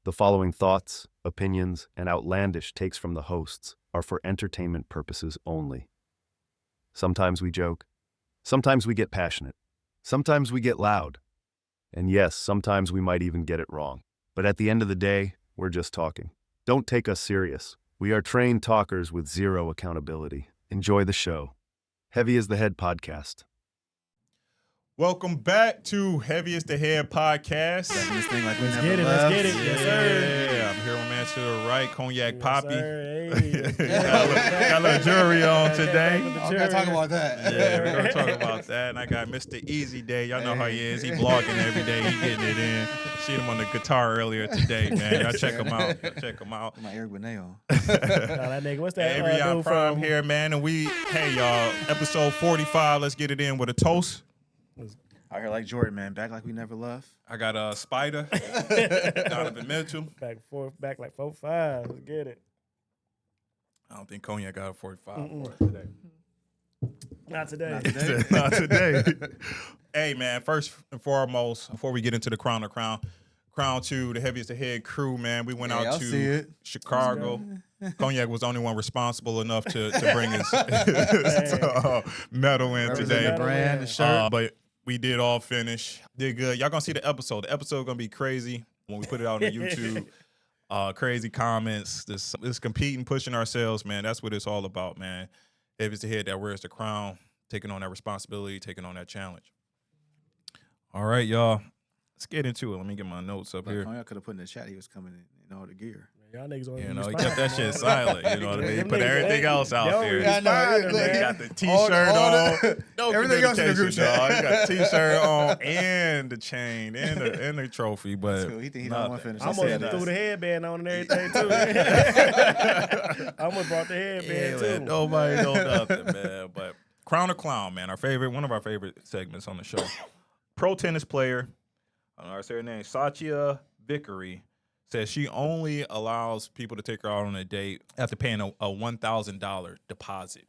The following thoughts, opinions, and outlandish takes from the hosts are for entertainment purposes only. Sometimes we joke, sometimes we get passionate, sometimes we get loud, and yes, sometimes we might even get it wrong. But at the end of the day, we're just talking. Don't take us serious. We are trained talkers with zero accountability. Enjoy the show. Heavy as the Head podcast. Welcome back to Heavy as the Head podcast. This thing like we Let's never get it, left. let's get it. Yes, sir. Yeah, I'm here with man to the right, Cognac Yes, Poppy. sir. Hey. Got a little jury on today. I'm gonna talk about that. Yeah, we're gonna talk about that. And I got Mr. Easy Day. Y'all know how he is. He vlogging every day. He getting it in. Seen him on the guitar earlier today, man. Y'all check him out. Check him out. My Eric Benet on. That nigga, what's that? Avery dude Prime from here, man. And hey y'all, episode 45. Let's get it in with a toast. Out here like Jordan, man. Back like we never left. I got Spider, Donovan Mitchell. back like 4-5. Let's get it. I don't think Cognac got a 45 for us today. Not today. Not today. Not today. Hey, man, first and foremost, before we get into the Crown 2, the Heaviest Ahead crew, man, we went out to Chicago. Cognac was the only one responsible enough to bring his medal in today. The brand, the shirt. But we did all finish. Did good. Y'all gonna see the episode. The episode gonna be crazy when we put it out on YouTube. Crazy comments. This competing, pushing ourselves, man. That's what it's all about, man. Heavy's the head that wears the crown, taking on that responsibility, taking on that challenge. All right, y'all. Let's get into it. Let me get my notes up here. Cognac could have put in the chat he was coming in all the gear. Y'all niggas on You know, he kept that shit silent. You know what I mean? Put everything else out there. Yeah, I know. He got the T-shirt on. No everything else in the group communication, dog. He got the T-shirt on and the chain and the trophy. But Cool. He think he don't want to finish. I almost threw the headband on and everything, too. I almost brought the headband, too. Nobody know nothing, man. But Crown or Clown, man, one of our favorite segments on the show. Pro tennis player, I don't know how to say her name, Satya Vickery, says she only allows people to take her out on a date after paying a $1,000 deposit.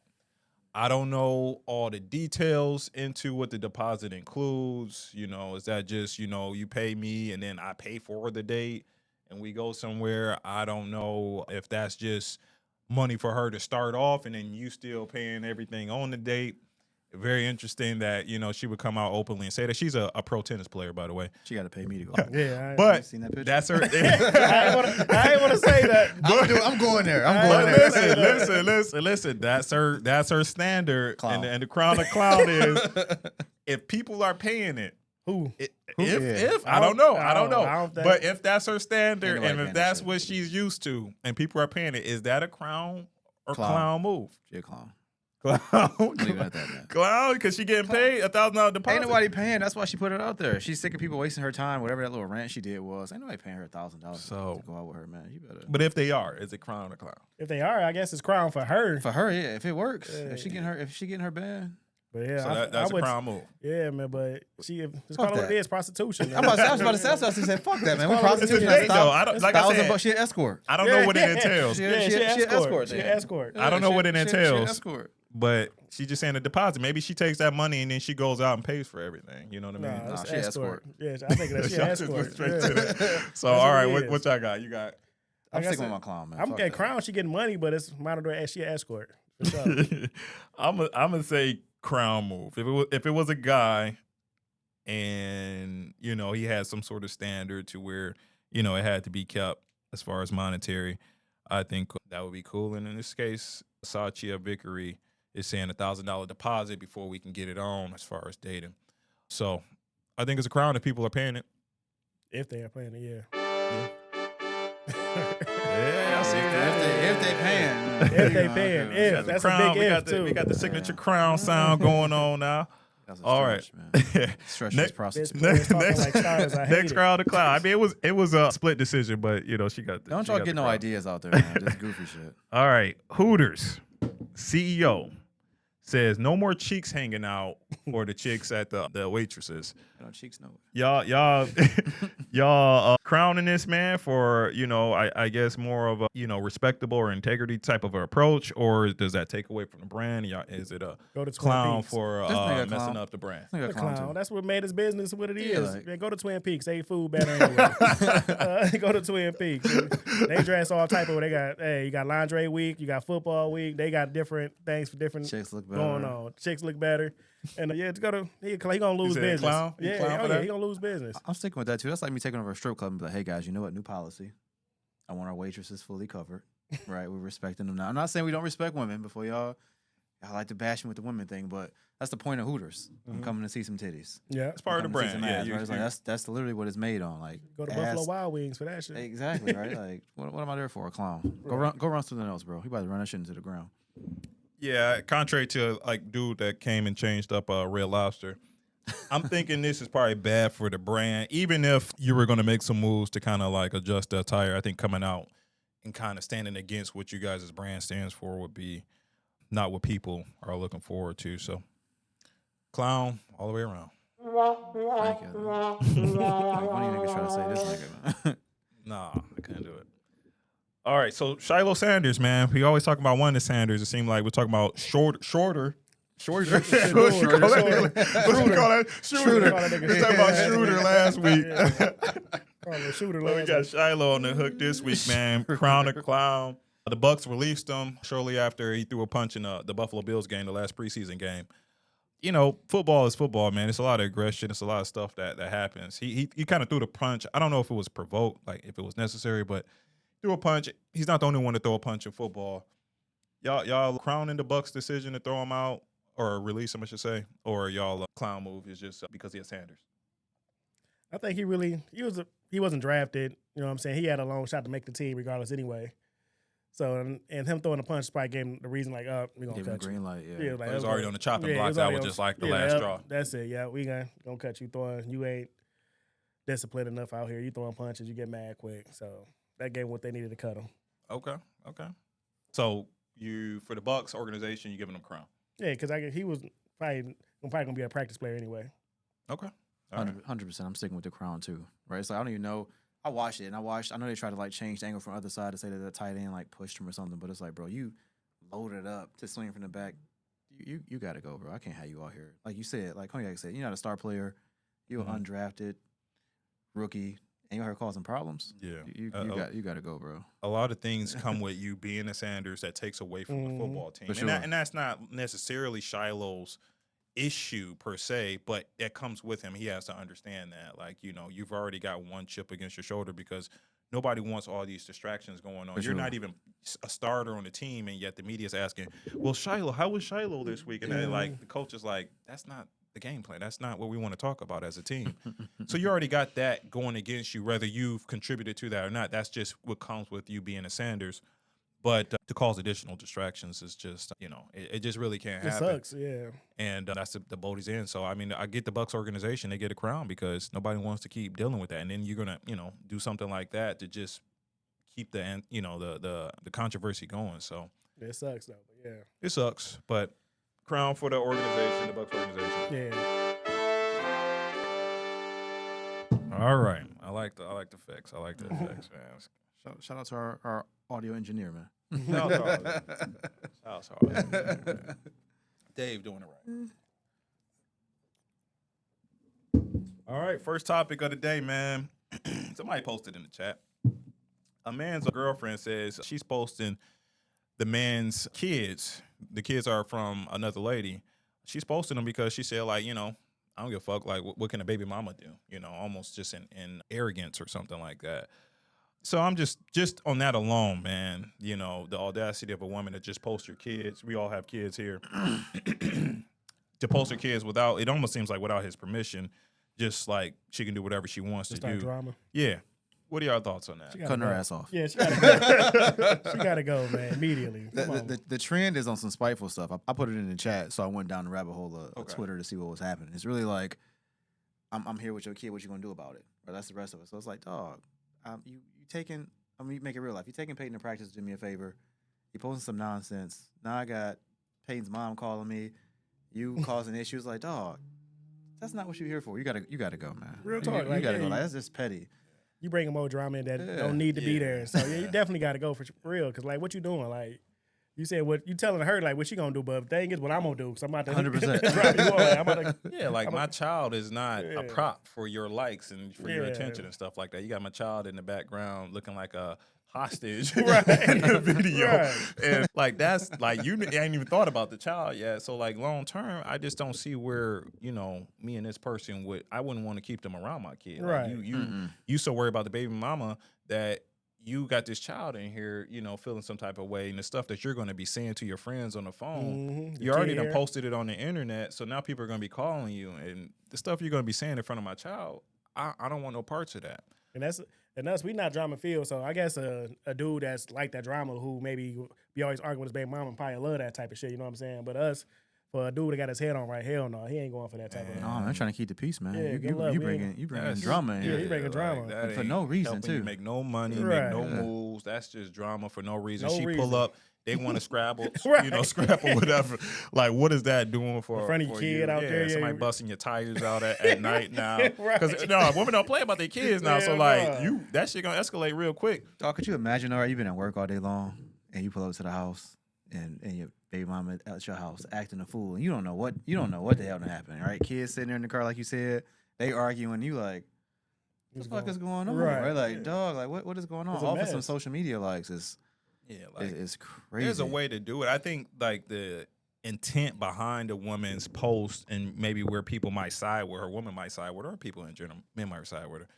I don't know all the details into what the deposit includes. You know, is that just, you pay me and then I pay for the date and we go somewhere? I don't know if that's just money for her to start off and then you still paying everything on the date. Very interesting that, she would come out openly and say that she's a pro tennis player, by the way. She got to pay me to go. Yeah, But seen that picture? that's her. I ain't want to say that. I'm going there. Listen. That's her standard. Clown. And the Crown of Clown is if people are paying it. Who? If I don't know. But if that's her standard Ain't nobody and if paying that's that what she's used to and people are paying it, is that a crown or clown move? She a clown. Clown. Leave it at that, man. Clown because she getting paid $1,000 deposit. Ain't nobody paying. That's why she put it out there. She's sick of people wasting her time. Whatever that little rant she did was. Ain't nobody paying her $1,000 to go out with her, man. You better. But if they are, is it crown or clown? If they are, I guess it's crown for her. For her, yeah. If it works, if she getting her band. But yeah, So that's a crown move. Yeah, man, but it's Fuck called what that. it is, prostitution. I was about to say, she said, fuck that, man. When It's a prostitution, date, that's though. I don't- like I said, $1,000 she an escort. I don't know what it entails. She Yeah, an she escort. She then. escort. I don't know what it She an entails. escort. But she's just saying a deposit. Maybe she takes that money and then she goes out and pays for everything. You know what I mean? Nah, she escort. Yeah, I think that's she Y'all just went escort. straight Yeah. to that. So, That's all what right, it what is. y'all got? You got. I'm Like I sticking said, with my clown, man. I'm Fuck getting that. crown. She getting money, but it's monitored as she escort. For sure. I'm gonna say crown move. If it was a guy, and he had some sort of standard to where it had to be kept as far as monetary, I think that would be cool. And in this case, Satya Vickery is saying $1,000 deposit before we can get it on as far as dating. So I think it's a crown if people are paying it. If they are playing it, yeah. Yeah, I see that. If they paying. If they paying, We got the that's crown. a big we if got too. we got the signature crown sound going on now. That's a All right. stretch, man. Stretch Ne- this process. Bitch, players talking like stars. I hate Next it. crowd to clown. I mean, it was a split decision, but she got. Don't she y'all got get the no crown. ideas out there, man. This goofy shit. All right, Hooters CEO says no more cheeks hanging out for the chicks at the waitresses. No cheeks, no. Y'all crowning this man for, I guess more of a, respectable or integrity type of approach, or does that take away from the brand? Is it a Go to Twin clown Peaks. for This nigga a messing clown. up the brand? This nigga The a clown, clown. too. That's what made his business what it Yeah, is. like- Man, go to Twin Peaks. They eat food better anyway. Go to Twin Peaks. They dress all type of. They got you got lingerie week. You got football week. They got different things for different Chicks look better. going on. Chicks look better. And to go to he gonna lose said business. clown? He clown for that? He gonna lose business. I'm sticking with that too. That's like me taking over a strip club and be like, hey guys, you know what? New policy. I want our waitresses fully covered. Right? We're respecting them now. I'm not saying we don't respect women before y'all like to bash me with the women thing, but that's the point of Hooters. I'm coming to see some titties. Yeah, It's part of the I'm coming to see brand. some ass, right? It's like, that's literally what it's made on. Like go to ass. Buffalo Wild Wings for that shit. Exactly, right? Like what am I there for? A clown. Go run something else, bro. He about to run that shit into the ground. Yeah, contrary to like dude that came and changed up Red Lobster, I'm thinking this is probably bad for the brand. Even if you were going to make some moves to kind of like adjust the attire, I think coming out and kind of standing against what you guys' brand stands for would be not what people are looking forward to. So, clown all the way around. Thank you. Like, what do you niggas trying to say this nigga, man? Nah, I couldn't do it. All right, so Shiloh Sanders, man. We always talk about one of the Sanders. It seemed like we're talking about shorter. What you call that? Shooter. We talking about Shooter last week. Shooter. Well, we got Shiloh on the hook this week, man. Crown a clown. The Bucks released him shortly after he threw a punch in the Buffalo Bills game, the last preseason game. Football is football, man. It's a lot of aggression. It's a lot of stuff that happens. He kind of threw the punch. I don't know if it was provoked, like if it was necessary, but threw a punch. He's not the only one to throw a punch in football. Y'all crowning the Bucks' decision to throw him out or release him, I should say, or y'all clown move is just because he has Sanders. I think he wasn't drafted. You know what I'm saying? He had a long shot to make the team regardless anyway. So and him throwing a punch probably gave him the reason like, we're gonna Give him a cut you. green light, yeah. Yeah, like, He was already on the chopping it block. was That already was on- just like the yeah, last straw. That's it. Yeah, we gonna cut you throwing. You ain't disciplined enough out here. You throwing punches, you get mad quick. So that gave him what they needed to cut him. Okay. So for the Bucks organization, you giving him crown. Yeah, because he was probably gonna be a practice player anyway. Okay. All right. 100%. I'm sticking with the crown too, right? So I don't even know. I watched it and I know they tried to like change the angle from the other side to say that the tight end like pushed him or something, but it's like, bro, you loaded up to swing from the back. You got to go, bro. I can't have you out here. Like you said, like Cognac said, you're not a star player. You're an undrafted rookie, and you out here causing problems. Yeah. You got to go, bro. A lot of things come with you being a Sanders that takes away from the football team. For sure. And that's not necessarily Shiloh's issue per se, but it comes with him. He has to understand that. Like, you've already got one chip against your shoulder because nobody wants all these distractions going on. For You're sure. not even a starter on the team, and yet the media's asking, well, Shiloh, how was Shiloh this week? And then, like, the coach is like, that's not the game plan. That's not what we want to talk about as a team. So you already got that going against you, whether you've contributed to that or not. That's just what comes with you being a Sanders. But to cause additional distractions is just, it just really can't It happen. sucks, yeah. And that's the boat he's in. So, I mean, I get the Bucks organization. They get a crown because nobody wants to keep dealing with that. And then you're going to, do something like that to just keep the controversy going. So It sucks though, but yeah. it sucks. But crown for the organization, the Bucks organization. Yeah. All right. I like the fix. I like the fix, man. Shout out to our audio engineer, man. Shout out to all Dave doing it right. All right, first topic of the day, man. Somebody posted in the chat. A man's girlfriend says she's posting the man's kids. The kids are from another lady. She's posting them because she said, like, I don't give a fuck. Like, what can a baby mama do? Almost just in arrogance or something like that. So I'm just on that alone, man, the audacity of a woman to just post her kids. We all have kids here. To post her kids it almost seems like without his permission, just like she can do whatever she wants to Start do. drama. Yeah. What are y'all thoughts on that? Cutting her ass off. Yeah, she gotta go. She gotta go, man, immediately. Come on. The trend is on some spiteful stuff. I put it in the chat, so I went down the rabbit hole of Twitter to see what was happening. It's really like, I'm here with your kid. What you gonna do about it? Or that's the rest of it. So it's like, dog, you make it real life. You taking Peyton to practice to do me a favor. You posting some nonsense. Now I got Peyton's mom calling me. You causing issues. Like, dog, that's not what you're here for. You gotta go, man. Real talk. You like, gotta yeah, go. Like, that's just petty. you bringing more drama in that don't need to be there. So yeah, you definitely got to go for real. Because like, what you doing? Like, you said what you telling her like what she gonna do, but the thing is what I'm gonna do. So I'm about to 100%. My child is not a prop for your likes and for your attention and stuff like that. You got my child in the background looking like a hostage in the video, and like that's like you ain't even thought about the child yet. So like long term, I just don't see where me and this person I wouldn't want to keep them around my kid. Right. Like, you so worried about the baby mama that you got this child in here, feeling some type of way, and the stuff that you're going to be saying to your friends on the phone, you already done posted it on the internet, so now people are going to be calling you, and the stuff you're going to be saying in front of my child, I don't want no parts of that. And us, we not drama filled. So I guess a dude that's like that drama who maybe be always arguing with his baby mama and probably love that type of shit. You know what I'm saying? But us, for a dude that got his head on right, hell no, he ain't going for that type of. No, I'm trying to keep the peace, man. Yeah, you bringing drama in. Yeah, you bringing drama That for no reason too. You make no money, make no moves. That's just drama for no reason. Pull up. They want to scrabble, scrapple, whatever. Like, what is that doing for? In front of your kid out there, somebody busting your tires out at night now. Because women don't play about their kids now. So like, that shit gonna escalate real quick. Dog, could you imagine? All right, you've been at work all day long, and you pull up to the house, and your baby mama at your house acting a fool, and you don't know what the hell to happen. Right? Kids sitting there in the car, like you said, they arguing. You like, what the fuck is going on? Right? Like, dog, like what is going on? All for some social media likes is. Yeah, like it's crazy. There's a way to do it. I think like the intent behind a woman's post and maybe where people might side with her, women might side with her, or people in general, men might side with her.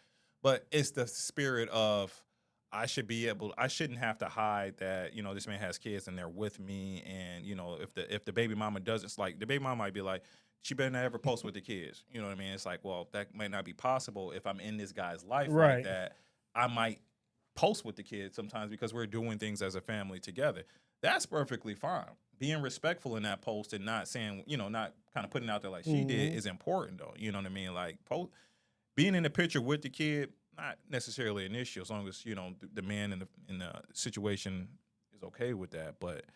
But it's the spirit of I shouldn't have to hide that, this man has kids and they're with me. And, if the baby mama doesn't, it's like the baby mama might be like, she better not ever post with the kids. You know what I mean? It's like, well, that might not be possible if I'm in this guy's life like that. I might post with the kids sometimes because we're doing things as a family together. That's perfectly fine. Being respectful in that post and not saying, not kind of putting it out there like she did is important though. You know what I mean? Like being in the picture with the kid, not necessarily an issue as long as, the man in the situation is okay with that. But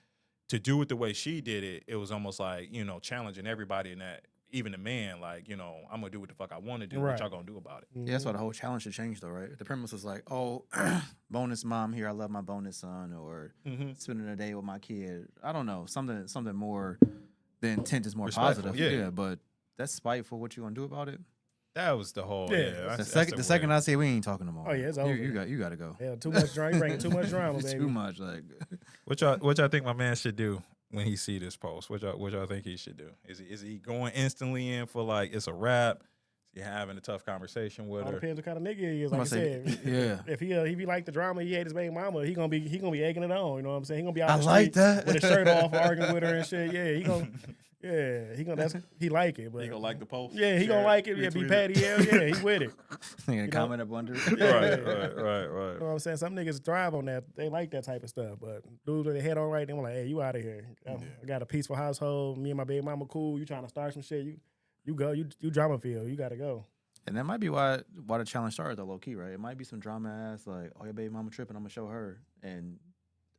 to do it the way she did it, it was almost like, challenging everybody in that. Even the man, like, I'm going to do what the fuck I want to do. What y'all going to do about it? Yeah, that's why the whole challenge should change, though, right? The premise was like, oh, bonus mom here, I love my bonus son, or spending a day with my kid. I don't know, something more, the intent is more positive. Yeah, but that's spiteful. What you going to do about it? That was the whole, the second I say we ain't talking no more. Oh, yeah, it's over. You got to go. Yeah, too much drama. You bringing too much drama, baby. Too much, like. What y'all think my man should do when he see this post? What y'all think he should do? Is he going instantly in for like it's a wrap? Is he having a tough conversation with her? Depends what kind of nigga he is. Like I said, yeah. If he like the drama, he hate his baby mama. He gonna be egging it on. You know what I'm saying? He gonna be out the like street that with his shirt off, arguing with her and shit. Yeah, he like it. But he gonna like the post. Yeah, he gonna like it. Yeah, be patty. Yeah, he with it. He gonna comment up under it. Right. You know what I'm saying? Some niggas thrive on that. They like that type of stuff. But dudes with their head on right, they were like, hey, you out of here. I got a peaceful household. Me and my baby mama cool. You trying to start some shit? You go. You drama feel. You gotta go. And that might be why the challenge started though, low key, right? It might be some drama ass like, oh, your baby mama tripping, I'm gonna show her, and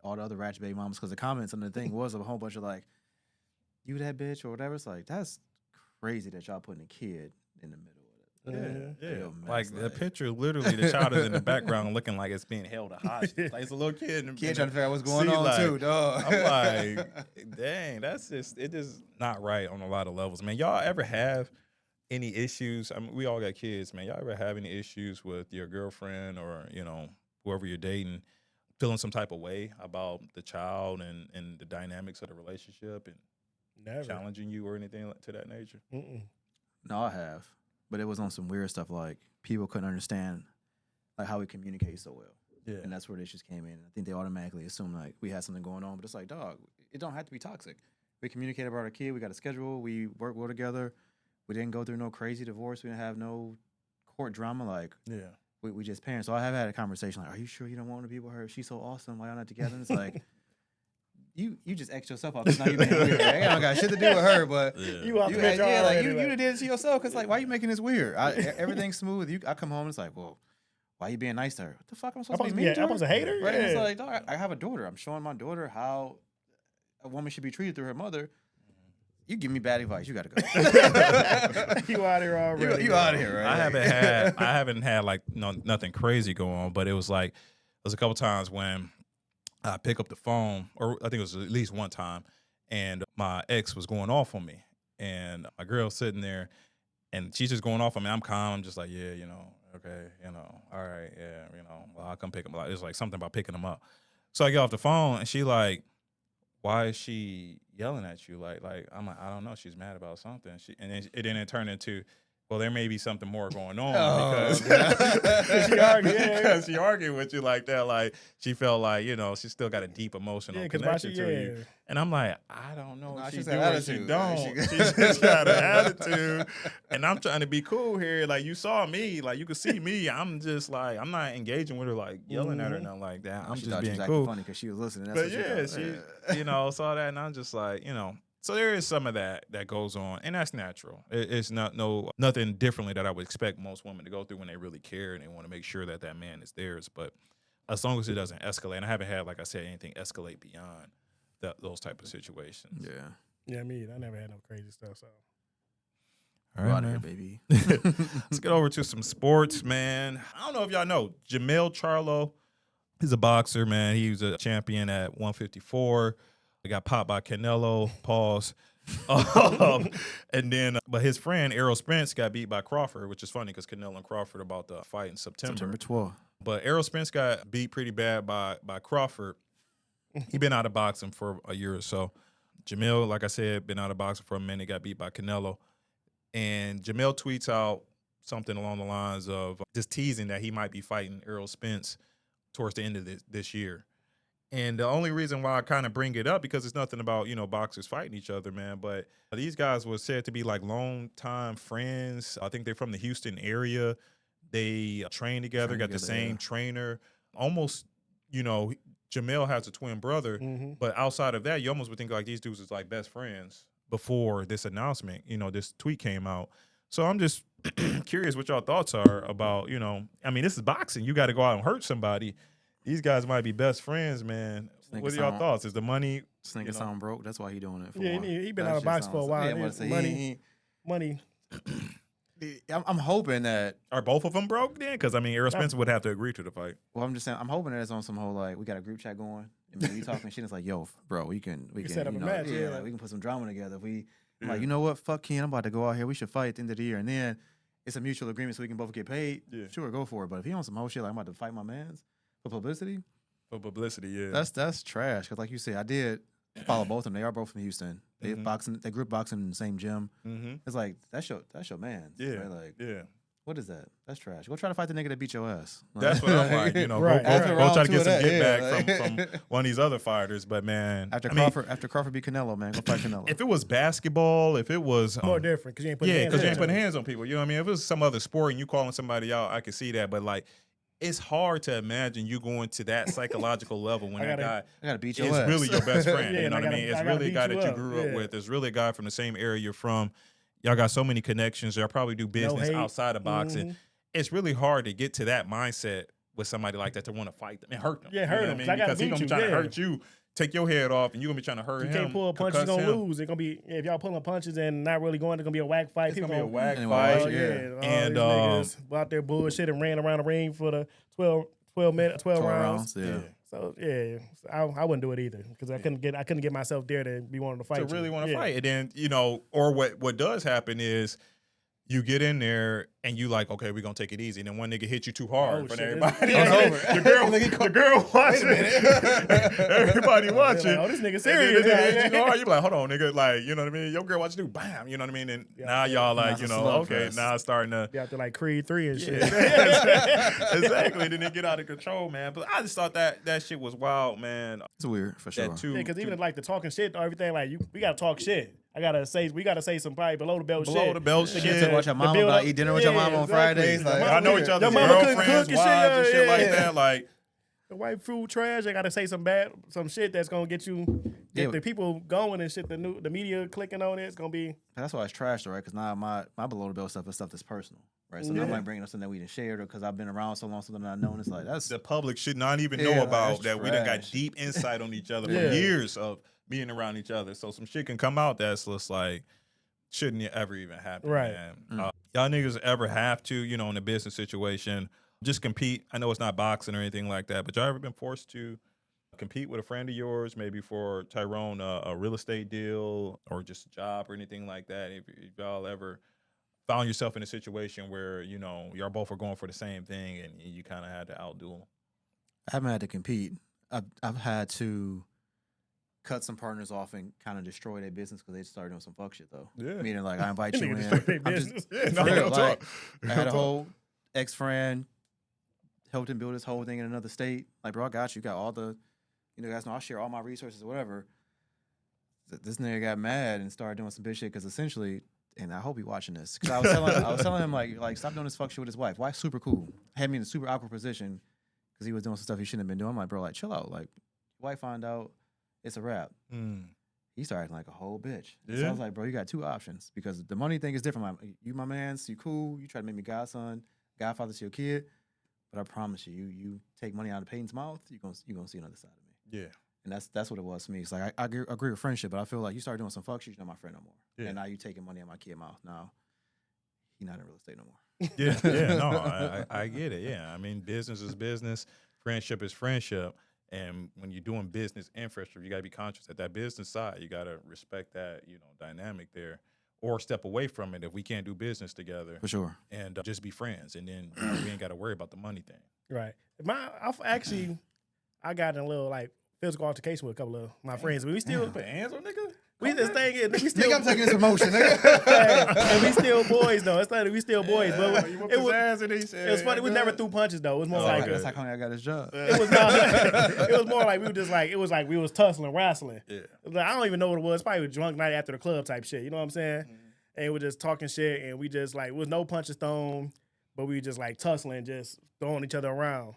all the other ratchet baby mamas. Because the comments on the thing was a whole bunch of like, you that bitch or whatever. It's like that's crazy that y'all putting a kid in the middle of it. Yeah. Like the picture, literally, the child is in the background looking like it's being held hostage. Like it's a little kid. Kid trying to figure out what's going on too, dog. I'm like, dang, it is not right on a lot of levels, man. Y'all ever have any issues? I mean, we all got kids, man. Y'all ever have any issues with your girlfriend or whoever you're dating, feeling some type of way about the child and the dynamics of the relationship and challenging you or anything to that nature? No, I have. But it was on some weird stuff like people couldn't understand like how we communicate so well. Yeah. And that's where the issues came in. I think they automatically assumed like we had something going on, but it's like, dog, it don't have to be toxic. We communicate about our kid, we got a schedule, we work well together. We didn't go through no crazy divorce, we didn't have no court drama, like we just parents. So I have had a conversation like, are you sure you don't want to be with her? She's so awesome, why y'all not together? And it's like You just X yourself out. It's not you being weird. I don't got shit to do with her, but you did it to yourself. Cause like, why you making this weird? Everything's smooth. I come home and it's like, well, why you being nice to her? What the fuck am I supposed to be mean to her? I'm supposed to hate her? Right? Yeah. It's like, dog, I have a daughter. I'm showing my daughter how a woman should be treated through her mother. You give me bad advice. You gotta go. You out here already. You out of here, right? I haven't had like nothing crazy go on, but it was a couple times when I pick up the phone, or I think it was at least one time, and my ex was going off on me, and my girl's sitting there, and she's just going off on me. I'm calm. I'm just like, yeah, okay, all right, yeah, well, I'll come pick him up. It's like something about picking him up. So I get off the phone, and she like, why is she yelling at you? Like I'm like, I don't know. She's mad about something. And then it turned into, well, there may be something more going on because she argued with you like that. Like she felt like, she still got a deep emotional connection to you. And I'm like, I don't know if she do or she don't. She just got an attitude. And I'm trying to be cool here. Like you saw me, like you could see me. I'm just like, I'm not engaging with her, like yelling at her, nothing like that. I'm just being cool. Funny because she was listening. That's she saw that, and I'm just like, So there is some of that goes on, and that's natural. It's nothing differently that I would expect most women to go through when they really care and they want to make sure that man is theirs. But as long as it doesn't escalate, and I haven't had, like I said, anything escalate beyond those type of situations. Yeah, me. I never had no crazy stuff. So. All right, man. Baby. Let's get over to some sports, man. I don't know if y'all know Charlo. He's a boxer, man. He was a champion at 154. He got popped by Canelo. Pause. And then, but his friend Errol Spence got beat by Crawford, which is funny because Canelo and Crawford are about to fight in September 12th. But Errol Spence got beat pretty bad by Crawford. He been out of boxing for a year or so. Jamil, like I said, been out of boxing for a minute, got beat by Canelo. And Jamil tweets out something along the lines of just teasing that he might be fighting Errol Spence towards the end of this year. And the only reason why I kind of bring it up, because it's nothing about, boxers fighting each other, man. But these guys were said to be like long-time friends. I think they're from the Houston area. They train together, got the same trainer. Almost, Jamil has a twin brother. Mm-hmm. But outside of that, you almost would think like these dudes is like best friends before this announcement, this tweet came out. So I'm just curious what y'all thoughts are about, this is boxing. You got to go out and hurt somebody. These guys might be best friends, man. What are y'all thoughts? Is the money? This nigga sound broke. That's why he doing it. He been out of box for a while. Money. I'm hoping that are both of them broke then? Because Errol Spence would have to agree to the fight. Well, I'm just saying, I'm hoping that it's on some whole like we got a group chat going. And we talking shit. It's like, yo, bro, we can set up a match. Yeah, like we can put some drama together. I'm like, you know what? Fuck Ken. I'm about to go out here. We should fight at the end of the year, and then it's a mutual agreement so we can both get paid. Yeah. Sure, go for it. But if he on some whole shit like I'm about to fight my mans for publicity. Yeah. That's trash. Because like you said, I did follow both of them. They are both from Houston. They boxing. They group boxing in the same gym. Mm-hmm. It's like that's your man. Yeah. Right? Like what is that? That's trash. Go try to fight the nigga that beat your ass. Like, that's what I'm like. Go try to get some get back from one of these other fighters. But man, after Crawford beat Canelo, man, go fight Canelo. If it was basketball, if it was more different because you ain't putting hands on people. You know what I mean? If it was some other sport and you calling somebody out, I could see that. But like, it's hard to imagine you going to that psychological level when that guy gotta beat your is ass. really your best friend. You know what I mean? It's really a guy that you grew up with. It's really a guy from the same area you're from. Y'all got so many connections. Y'all probably do business outside of boxing. Mm-hmm. It's really hard to get to that mindset with somebody like that to want to fight them and hurt them. Yeah, hurt them. Because he's gonna be trying to hurt you, take your head off, and you're gonna be trying to hurt him. You can't pull a punch, you're gonna lose. It's gonna be if y'all pulling punches and not really going, it's gonna be a whack fight. It's gonna be a whack fight. And niggas out there bullshit and ran around the ring for the 12 rounds. Yeah. So I wouldn't do it either because I couldn't get myself there to be wanting to fight. To really want to fight, and then or what does happen is you get in there and you like, okay, we're gonna take it easy, and then one nigga hit you too hard in front of everybody. The girl watching, everybody watching. Like, oh, this nigga serious. You know, you be like, hold on, nigga, like, you know what I mean? Your girl watching you, bam, you know what I mean? And now y'all like, okay, now it's starting to. You have to like Creed 3 and shit. Exactly. Then they get out of control, man. But I just thought that shit was wild, man. It's weird for sure. Because even like the talking shit or everything, like we gotta talk shit. We gotta say some probably below the belt shit. Below the belt shit. Get to watch your mama about eat dinner with your mama on Fridays. Like, I know each other's girlfriends, wives, and shit like that. Like the white food trash. They gotta say some shit that's gonna get the people going and shit. The media clicking on it. It's gonna be. That's why it's trash, though, right? Because now my below the belt stuff is stuff that's personal, right? So now I might bring up something that we didn't share, or because I've been around so long, something that I know, and it's like that's the public should not even know about that. We done got deep insight on each other for years of being around each other. So some shit can come out that's just like shouldn't ever even happen. Right. Man. Y'all niggas ever have to, you know, in a business situation, just compete? I know it's not boxing or anything like that, but y'all ever been forced to compete with a friend of yours, maybe for Tyrone, a real estate deal or just a job or anything like that? If y'all ever found yourself in a situation where, you know, y'all both are going for the same thing and you kind of had to outdo them? I haven't had to compete. I've had to cut some partners off and kind of destroy their business because they started doing some fuck shit though. Yeah. Meaning like I invite you Nigga destroy in. their I'm just business. Yeah, for no, real, real like, talk. I had a Real talk. whole ex-friend, helped him build this whole thing in another state. Like, bro, I got you. Got all the, you know, guys know I'll share all my resources or whatever. This nigga got mad and started doing some bitch shit because essentially, and I hope he watching this, because I was telling him like stop doing this fuck shit with his wife. Wife's super cool. Had me in a super awkward position because he was doing some stuff he shouldn't have been doing. I'm like, bro, like chill out. Like, wife find out, it's a wrap. He started acting like a whole bitch. So Yeah. I was like, bro, you got two options because the money thing is different. You my mans, you cool. You try to make me godson, godfather to your kid, but I promise you, you take money out of Peyton's mouth, you gonna see another side of me. Yeah. And that's what it was for me. It's like I agree with friendship, but I feel like you start doing some fuck shit, you're not my friend no more. Yeah. And now you taking money out of my kid's mouth. Now he not in real estate no more. Yeah, no, I get it. Yeah, I mean, business is business, friendship is friendship, and when you're doing business infrastructure, you got to be conscious that business side. You got to respect that, you know, dynamic there, or step away from it if we can't do business together, For sure. and just be friends, and then we ain't got to worry about the money thing. Right. I got in a little like physical altercation with a couple of my friends, but we still Put hands on niggas. this thing is we still Nigga, I'm taking this emotion, nigga. and we still boys though. It's like we still boys, but You it was ass and he said, it was funny. We never threw punches though. It was more Oh, like okay. That's how come I got his job. it was not, it was more like we were just like it was like we was tussling, wrestling. Yeah. Like, I don't even know what it was. Probably a drunk night after the club type shit. You know what I'm saying? And we were just talking shit, and we just like, it was no punches thrown, but we were just like tussling, just throwing each other around.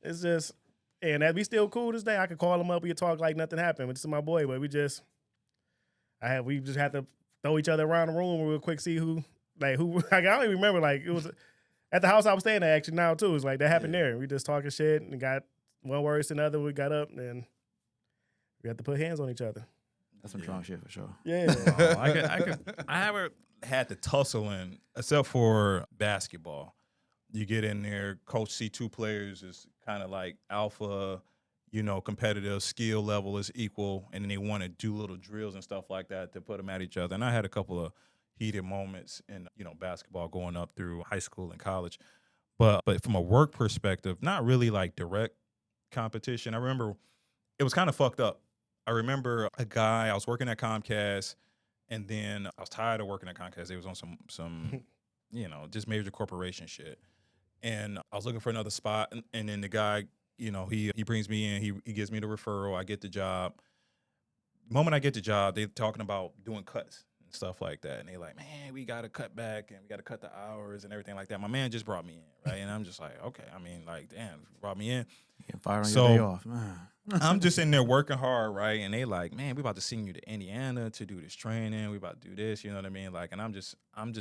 It's just, and that we still cool this day. I could call him up, we could talk like nothing happened. But this is my boy, but we just had to throw each other around the room real quick, see who, like I don't even remember, like it was at the house I was staying at actually now too. It's like that happened there. We just talking shit and got one worse than the other. We got up and we had to put hands on each other. That's some strong shit for sure. Yeah. I haven't had to tussle in except for basketball. You get in there, coach see two players is kind of like alpha, you know, competitive skill level is equal, and then they want to do little drills and stuff like that to put them at each other. And I had a couple of heated moments in, you know, basketball going up through high school and college. But from a work perspective, not really like direct competition. I remember it was kind of fucked up. I remember a guy, I was working at Comcast, and then I was tired of working at Comcast. They was on some you know, just major corporation shit. And I was looking for another spot, and then the guy, you know, he brings me in, he gives me the referral, I get the job. The moment I get the job, they're talking about doing cuts and stuff like that. And they're like, man, we got to cut back, and we got to cut the hours and everything like that. My man just brought me in, right? And I'm just like, okay, I mean, like, damn, brought me in. Getting fired on So- your day off. Man. I'm just in there working hard, right? And they like, man, we about to send you to Indiana to do this training. We about to do this, you know what I mean? Like, and I'm just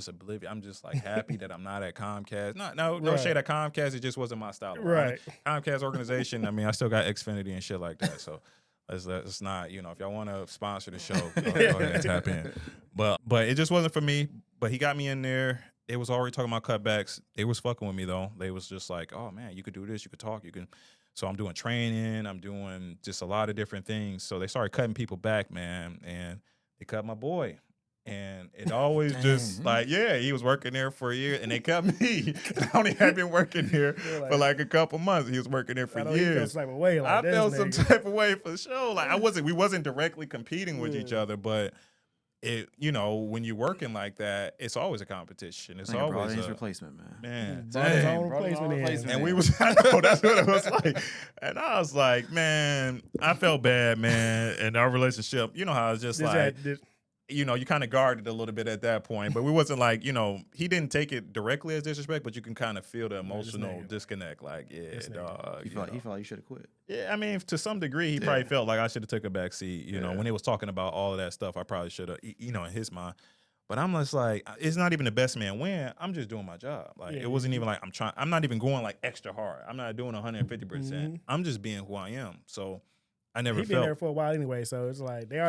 oblivious. I'm just like happy that I'm not at Comcast. No Right. shade at Comcast. It just wasn't my style. Right. Comcast organization. I mean, I still got Xfinity and shit like that. So let's not, you know, if y'all want to sponsor the show, go ahead and tap in. But it just wasn't for me. But he got me in there. They was already talking about cutbacks. They was fucking with me though. They was just like, oh man, you could do this, you could talk, you can. So I'm doing training, I'm doing just a lot of different things. So they started cutting people back, man, and they cut my boy. And it always just like, yeah, he was working there for a year, and they cut me. I only had been working there for like a couple months. He was working there for I know you felt years. some type of way, like, I this felt some nigga. type of way for sure. Like we wasn't directly competing with each other, but it, you know, when you're working like that, it's always a competition. It's Nigga brought always in his a replacement, man. man. Brought his dang. own replacement in. And we was, I know, that's what it was like. And I was like, man, I felt bad, man. And our relationship, you know how it's just like, you know, you kind of guarded a little bit at that point, but we wasn't like, you know, he didn't take it directly as disrespect, but you can kind of feel the emotional disconnect. Like, yeah, dog. He felt like you should have quit. Yeah, I mean, to some degree, he probably felt like I should have took a back seat. You know, when he was talking about all of that stuff, I probably should have, you know, in his mind. But I'm just like, it's not even the best man win. I'm just doing my job. Like, it wasn't even like I'm not even going like extra hard. I'm not doing 150%. I'm just being who I am. So I never He been felt. there for a while anyway, so it's like you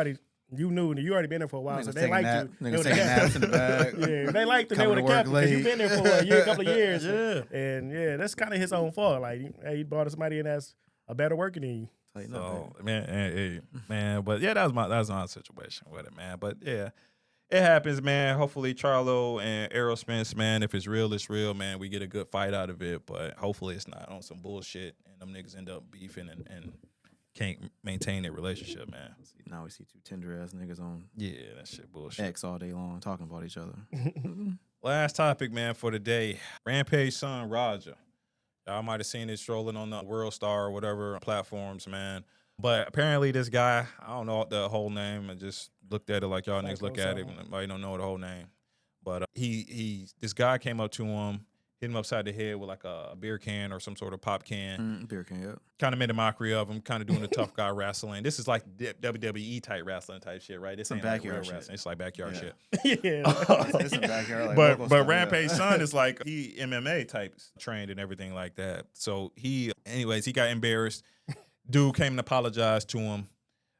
already been there for a while, so Niggas they taking liked nap, you. They niggas would've taking kept naps in the bag. you. Yeah, they liked you. They Coming would to have work kept you because late. you've been there for a couple of years. Yeah. And yeah, that's kind of his own fault. Like, hey, he brought somebody in that's a better worker than you. Tighten up, So baby. man, but yeah, that was my situation with it, man. But yeah, it happens, man. Hopefully, Charlo and Spence, man, if it's real, man. We get a good fight out of it, but hopefully it's not on some bullshit and them niggas end up beefing and can't maintain their relationship, man. Now we see two tender ass niggas on Yeah, that shit bullshit. X all day long talking about each other. Last topic, man, for the day. Rampage son Raja. Y'all might have seen it strolling on the World Star or whatever platforms, man. But apparently this guy, I don't know the whole name. I just looked at it like y'all niggas look at it. Nobody don't know the whole name. But this guy came up to him, hit him upside the head with like a beer can or some sort of pop can. Beer can, yep. Kind of made a mockery of him, kind of doing the tough guy wrestling. This is like WWE type wrestling type shit, right? This Some ain't like backyard real shit. wrling. It's like backyard shit. Yeah. It's a backyard, like, But local stuff, Rampage yeah. son is like he MMA type trained and everything like that. So he got embarrassed. Dude came and apologized to him.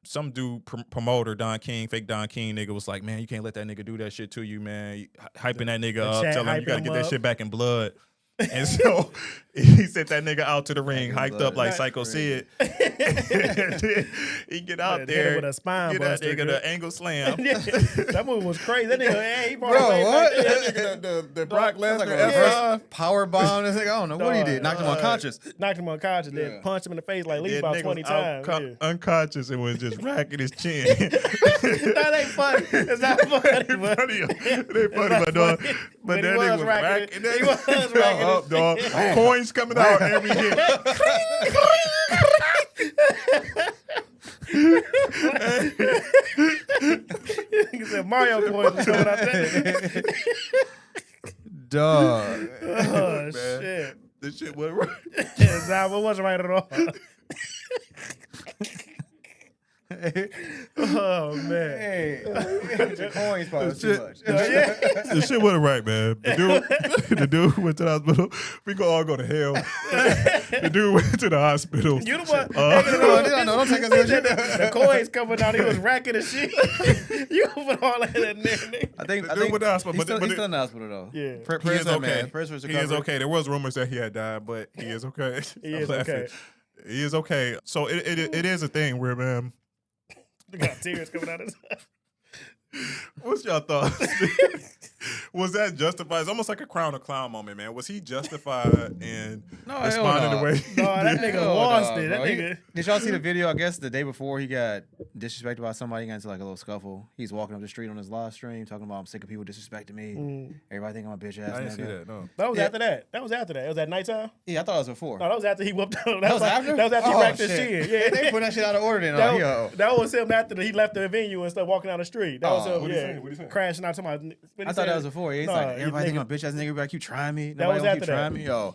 Some dude promoter fake Don King nigga was like, man, you can't let that nigga do that shit to you, man. Hyping that nigga up, telling him you gotta get that shit back in blood. And so he sent that nigga out to the ring, hyped up like Psycho Sid. He get out there with a spine get that buster, nigga the angle slam. That move was crazy. That nigga, hey, he brought Bro, away what? right there. The Brock That's Lesnar like a F5. reverse power bomb. This nigga, I don't know what he did. Knocked him unconscious. Knocked him unconscious, then Yeah. punched him in the face like at least That about nigga 20 was out times. unconscious and was just racking his chin. That ain't funny. It's not funny. But It ain't funny, but dog. But that he was nigga was racking racking. He was racking up, dog. Coins coming out every hit. He said Mario coins was coming out there. Dog. Oh, Man. shit. This shit wasn't right. Nah, it wasn't right at all. Oh, man. Hey, the coins probably too much. This shit wasn't right, man. The dude went to the hospital. We gonna all go to hell. The dude went to the hospital. You the one. Don't take us with you. The coins coming out. He was racking the shit. You put all that in there, nigga. I think The dude went to the hospital, he's but still in the hospital though. Yeah. Prayers He is for that okay. man. Prayers for his He is recovery. okay. There was rumors that he had died, but he is okay. He I'm is laughing. okay. He is okay. So it is a thing where, man. He got tears coming out of his eyes. What's your thoughts? Was that justified? It's almost like a Crown or Clown moment, man. Was he justified in responding the way? No, that nigga Hell lost no, it. That bro. nigga. Did y'all see the video? I guess the day before he got disrespected by somebody, he got into like a little scuffle. He's walking up the street on his live stream talking about I'm sick of people disrespecting me. Everybody think I'm a bitch ass I didn't nigga. see that. No. That was Yeah. after that. That was after that. It was at nighttime. Yeah, I thought it was before. No, that was after he whooped out. That was after? That was after he Oh, racked his shit. chin. Yeah, They put that shit out of order then. That, Yo. that was him after he left the venue and started walking down the street. That was Oh. him, What'd he yeah, say? What'd he say? crashing out. Somebody. I thought that was before. Yeah, he's No, like, he everybody think nigga- I'm a bitch ass nigga. Everybody keep trying me. That Nobody was gonna after keep that. trying me. Yo.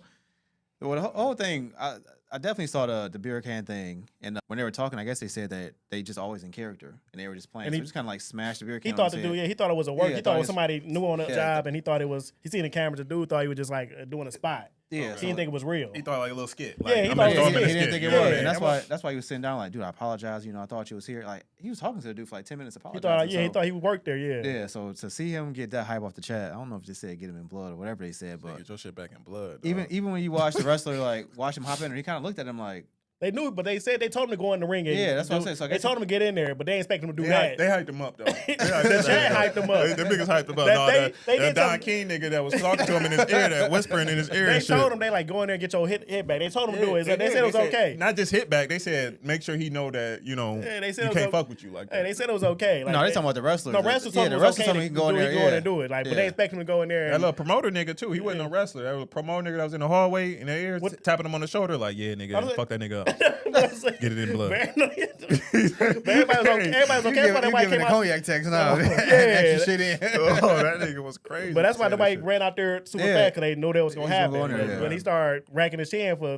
Well, the whole thing, I definitely saw the beer can thing. And when they were talking, I guess they said that they just always in character. And they were just playing. And So he- they just kind of like smashed the beer He can. thought on the his dude, head. yeah, he thought it was a work. Yeah, he I thought it thought was somebody new on the Yeah. job, and he thought it was. He seen the cameras. The dude thought he was just like doing a spot. Yeah. He didn't think it was real. He thought like a little skit. Yeah, he I'm thought it gonna was throw him in a a He didn't skit. think it Yeah, was. yeah, And yeah. that's why he was sitting down like, dude, I apologize. You know, I thought you was here. Like, he was talking to the dude for like 10 minutes He apologizing. thought, yeah, he So- thought he worked there. Yeah. Yeah, so to see him get that hype off the chat, I don't know if they said get him in blood or whatever they said, but Get your shit back in blood. even when you watch the wrestler like watch him hop in, he kind of looked at him like, They knew, but they said they told him to go in the ring. And Yeah, that's what I'm do- saying. So I they guess told him to get in there, but they didn't expect him to do They that. hyped him up though. The chat hyped him up. The niggas hyped him up. That No, they that did Don some- King nigga that was talking to him in his ear, that whispering in his ear. They and shit. told him they like go in there and get your hit back. They told him to do it. So they did. said it was okay. Not just hit back. They said make sure he know that Yeah, they said you it was can't o- fuck with you like that. Hey, they said it was okay. Like, no, they talking about the wrestlers. No, wrestlers yeah, told the him it was wrestlers okay told him to he can go in do it, there. go in Yeah. and do it. Like, but Yeah. they expect him to go in there. That And, little promoter nigga too. He wasn't no wrestler. That was a promoter nigga that was in the hallway in their ear, What- tapping him on the shoulder like, yeah, I nigga, was fuck that nigga up. Get it in blood. But everybody was okay. Everybody was You okay. That's why giving nobody the came out. cognac text now. Yeah. Extra shit in. Oh, that nigga was crazy. But that's why saying nobody that ran out there super Yeah. fast because they knew that was gonna He's gonna happen. go in there, When- yeah. When he started racking his chin for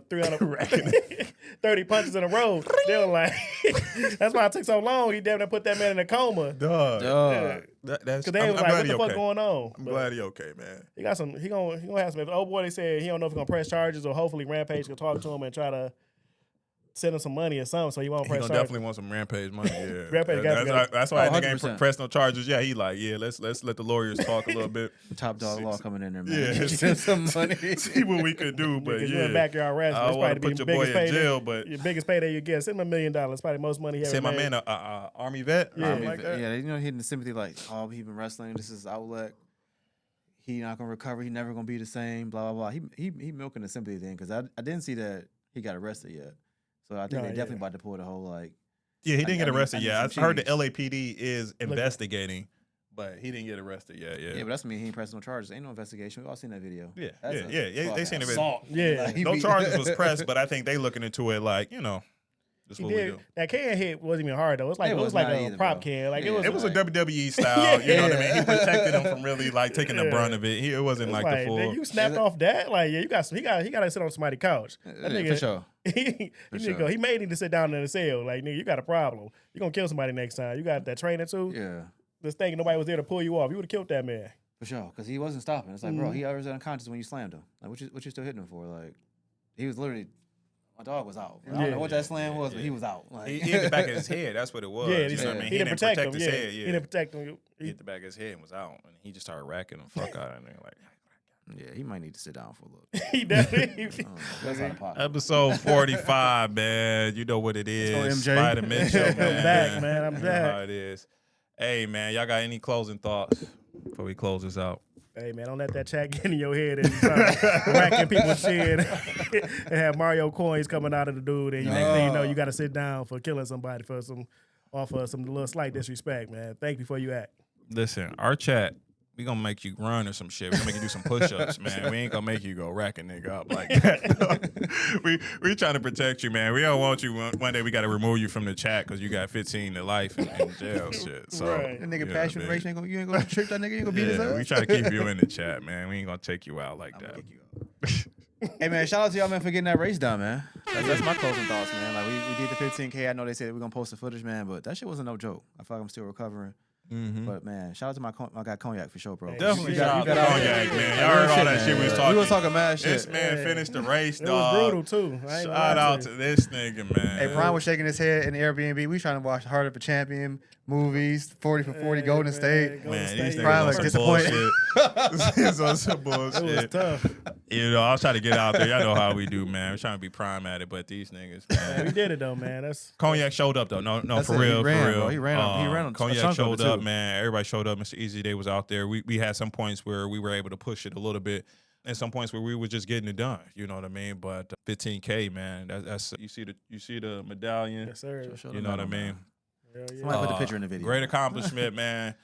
30 punches in a row, they were like, that's why it took so long. He damn near put that man in a coma. shit. Dog. Dog. That's. Because they I'm was like, glad what he the fuck okay. going on? I'm But glad he okay, man. he got some. He gonna have some. Oh boy, they said he don't know if he's gonna press charges or hopefully Rampage can talk to him and try to send him some money or something, so he won't He press gonna charges. definitely want some Rampage money. Yeah, Rampage that's why nigga 100%. ain't press no charges. Yeah, he like, yeah, let's let the lawyers talk a little bit. Top dog law coming in there, man. Yeah. Send some money. See what we could do, but Because you in yeah, backyard arrest. I It's want probably to the put your boy biggest in payday. jail, but Your biggest payday you get. Send him $1 million. It's probably the most money he ever send my made. man a army vet. Yeah. Something like that. Yeah, you know, hitting the sympathy like, oh, he been wrestling. This is his outlet. He not gonna recover. He never gonna be the same. Blah blah blah. He milking the sympathy thing because I didn't see that he got arrested yet. So I think they're definitely about to pull the whole like. Yeah, he didn't get arrested I need yet. some I heard the cheese. LAPD is investigating, but he didn't get arrested yet. Yeah, but that's me. He ain't pressing no charges. Ain't no investigation. We all seen that video. Yeah, That's they seen it. assault. Yeah. Like, No charges was pressed, but I think they looking into it like, you know, this is He what we did. do. That can hit wasn't even hard though. It was like not a either, prop bro. can. Like Yeah. It was a like- WWE style, you know what I mean? He Yeah. protected him from really like taking the brunt of it. It wasn't It's like the full. nigga, you snapped off that. Like, yeah, you got some. He got to sit on somebody's couch. That nigga, for sure. he made him to sit down in the cell. Like, nigga, you got a problem. You gonna kill somebody next time. You got that trainer too. Yeah, This thing, nobody was there to pull you off. You would have killed that man. for sure. Because he wasn't stopping. It's like, bro, he was unconscious when you slammed him. Like, what you still hitting him for? Like, he was literally. My dog was out. I don't know what that slam was, but he was out. Like, He hit the back of his head. That's what it was. Yeah, you know what I mean? he didn't protect him. his Yeah, head. he didn't protect him. He hit the back of his head and was out, and he just started racking the fuck out of there. Like, yeah, he might need to sit down for a little. He definitely. That's out of pocket. episode 45, man. You know what it is. MJ. Spider Mitchell, man. I'm back, man. I'm You know back. how it is. Hey, man, y'all got any closing thoughts before we close this out? Hey man, don't let that chat get in your head and start racking people's shit and have Mario coins coming out of the dude. And next thing you know, you got to sit down for killing somebody for some little slight disrespect, man. Think before you act. Listen, our chat, we gonna make you run or some shit. We gonna make you do some push-ups, man. We ain't gonna make you go rack a nigga up like that. we trying to protect you, man. We don't want you one day we gotta remove you from the chat because you got 15 to life in jail shit. So Right. That nigga you know passion what I mean? race you ain't gonna trick that nigga. You ain't gonna beat his Yeah, we ass. try to keep you in the chat, man. We ain't gonna take you out like I'ma that. kick you out. Hey man, shout out to y'all man for getting that race done, man. That's my closing thoughts, man. Like we did the 15K. I know they said we're gonna post the footage, man, but that shit wasn't no joke. I feel like I'm still recovering. Mm-hmm. But man, shout out to my guy Cognac for sure, bro. Definitely You shout out to out Cognac, here. man. Y'all heard all that shit we was talking. We was talking mad shit. This man finished the race, It dog. was brutal too. I ain't gonna Shout lie out to to you. this nigga, man. Hey, Prime was shaking his head in the Airbnb. We trying to watch Heart of a Champion movies, 40 for 40 Golden State. Man, these niggas Prime on was some disappointed. bullshit. This on some It was bullshit. tough. You know, I was trying to get out there. Y'all know how we do, man. We're trying to be prime at it, but these niggas, Man, we man. did it though, man. That's Cognac showed up though. No, That's for it. He real, ran, for real. bro. He ran a Cognac chunk of showed it, up, too. man. Everybody showed up. Mr. Easy Day was out there. We had some points where we were able to push it a little bit, and some points where we were just getting it done. You know what I mean? But 15K, man. That's you see the medallion. yes, sir. You know what I mean? Hell yeah. Somebody put the picture in the video. Great accomplishment, man.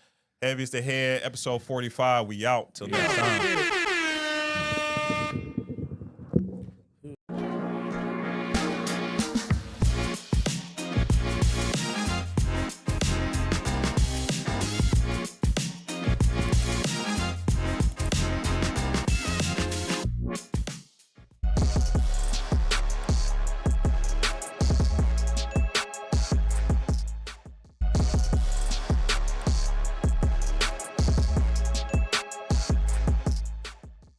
Heavy's the head. Episode 45. We out till next time.